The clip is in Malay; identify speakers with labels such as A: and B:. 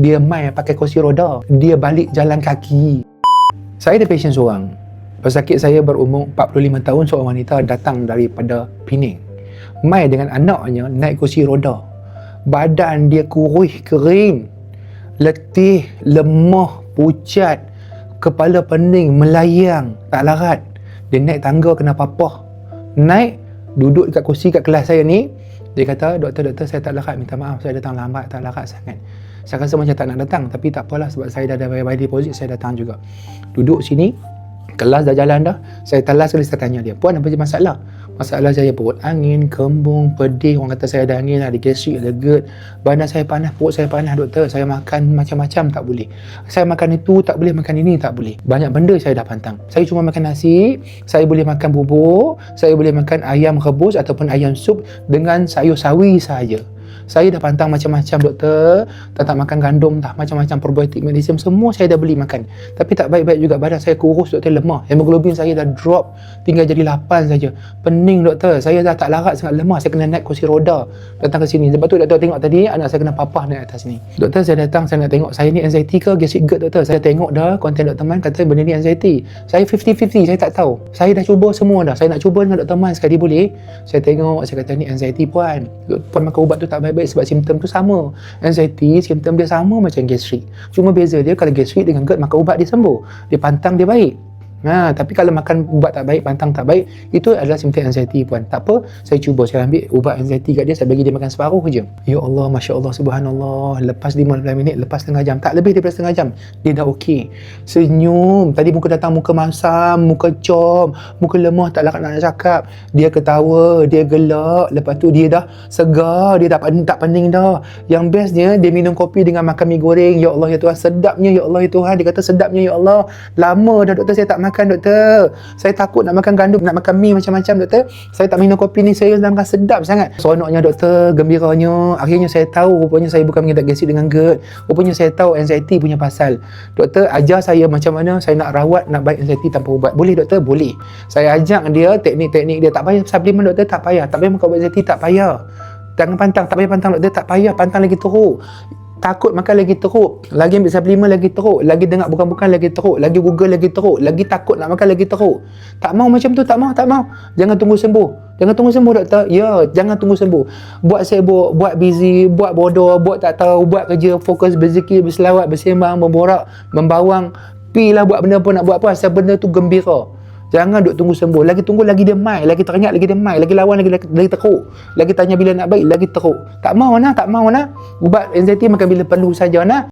A: Dia main pakai kursi roda. Dia balik jalan kaki. Saya ada patient seorang. Pesakit saya berumur 45 tahun, seorang wanita datang daripada Penang. Mai dengan anaknya naik kursi roda. Badan dia kurus kering, letih, lemah, pucat, kepala pening, melayang, tak larat. Dia naik tangga kena papah. Naik, duduk dekat kursi kat kelas saya ni. Dia kata, doktor, saya tak larat, minta maaf, saya datang lambat, tak larat sangat. Saya rasa macam tak nak datang, tapi tak apalah sebab saya dah ada bayar deposit, saya datang juga. Duduk sini, kelas dah jalan dah. Saya telas sekali, saya tanya dia, puan apa je masalah? Masalah saya perut angin, kembung, pedih, orang kata saya ada angin, ada gastrik, ada GERD, badan saya panas, perut saya panas doktor, saya makan macam-macam tak boleh. Saya makan itu tak boleh, makan ini tak boleh. Banyak benda saya dah pantang. Saya cuma makan nasi, saya boleh makan bubur, saya boleh makan ayam rebus ataupun ayam sup dengan sayur sawi sahaja. Saya dah pantang macam-macam doktor, tak makan gandum dah, macam-macam probiotik, magnesium, semua saya dah beli makan. Tapi tak baik-baik juga, badan saya kurus doktor, lemah. Hemoglobin saya dah drop, tinggal jadi 8 saja. Pening doktor, saya dah tak larat sangat, lemah. Saya kena naik kursi roda datang ke sini. Sebab tu doktor tengok tadi anak saya kena papah naik atas ni. Doktor, saya datang, saya nak tengok saya ni anxiety ke gastric GERD doktor. Saya tengok dah konten Dr. Man kata benda ni anxiety. Saya 50-50, saya tak tahu. Saya dah cuba semua dah. Saya nak cuba dengan Dr. Man sekali boleh. Saya tengok, saya kata ni anxiety puan. Puan makan ubat tu tak baik-baik sebab simptom tu sama. Anxiety, simptom dia sama macam gastrik. Cuma beza dia kalau gastrik dengan GERD makan ubat dia sembuh. Dia pantang dia baik. Tapi kalau makan ubat tak baik, pantang tak baik, itu adalah simptom anxiety puan. Tak apa, saya cuba, saya ambil ubat anxiety kat dia, saya bagi dia makan separuh je. Ya Allah, Masya Allah, Subhanallah. Lepas 15 minit, lepas setengah jam, tak lebih daripada setengah jam, dia dah okey. Senyum. Tadi muka datang, muka masam, muka com, muka lemah, tak larat nak cakap. Dia ketawa, dia gelak. Lepas tu dia dah segar, dia dah tak pening dah. Yang bestnya, dia minum kopi dengan makan mi goreng. Ya Allah, ya Tuhan, sedapnya ya Allah, ya Tuhan. Dia kata sedapnya ya Allah. Lama dah doktor saya tak makan doktor. Saya takut nak makan gandum, nak makan mi macam-macam doktor. Saya tak minum kopi ni, saya dah makan sedap sangat. Seronoknya doktor, gembiranya. Akhirnya saya tahu rupanya saya bukan mengidap gastrik dengan GERD. Rupanya saya tahu anxiety punya pasal. Doktor ajar saya macam mana saya nak rawat, nak baik anxiety tanpa ubat. Boleh doktor? Boleh. Saya ajak dia teknik-teknik dia. Tak payah suplemen doktor, tak payah. Tak payah makan ubat anxiety, tak payah. Jangan pantang, tak payah pantang doktor, tak payah. Pantang lagi teruk. Takut makan lagi teruk, lagi ambil suplemen lagi teruk, lagi dengar bukan-bukan lagi teruk, lagi Google lagi teruk, lagi takut nak makan lagi teruk. Tak mau macam tu, tak mau. Jangan tunggu sembuh. Jangan tunggu sembuh doktor. Ya, jangan tunggu sembuh. Buat sibuk, buat busy, buat bodoh, buat tak tahu, buat kerja, fokus berzikir, berselawat, bersembang, memborak, membawang. Pilah buat benda pun nak buat apa, asal benda tu gembira. Jangan duk tunggu sembuh. Lagi tunggu lagi dia mai, lagi teringat lagi dia mai, lagi lawan lagi teruk. Lagi tanya bila nak baik, lagi teruk. Tak mau nak. Ubat anxiety makan bila perlu saja nak.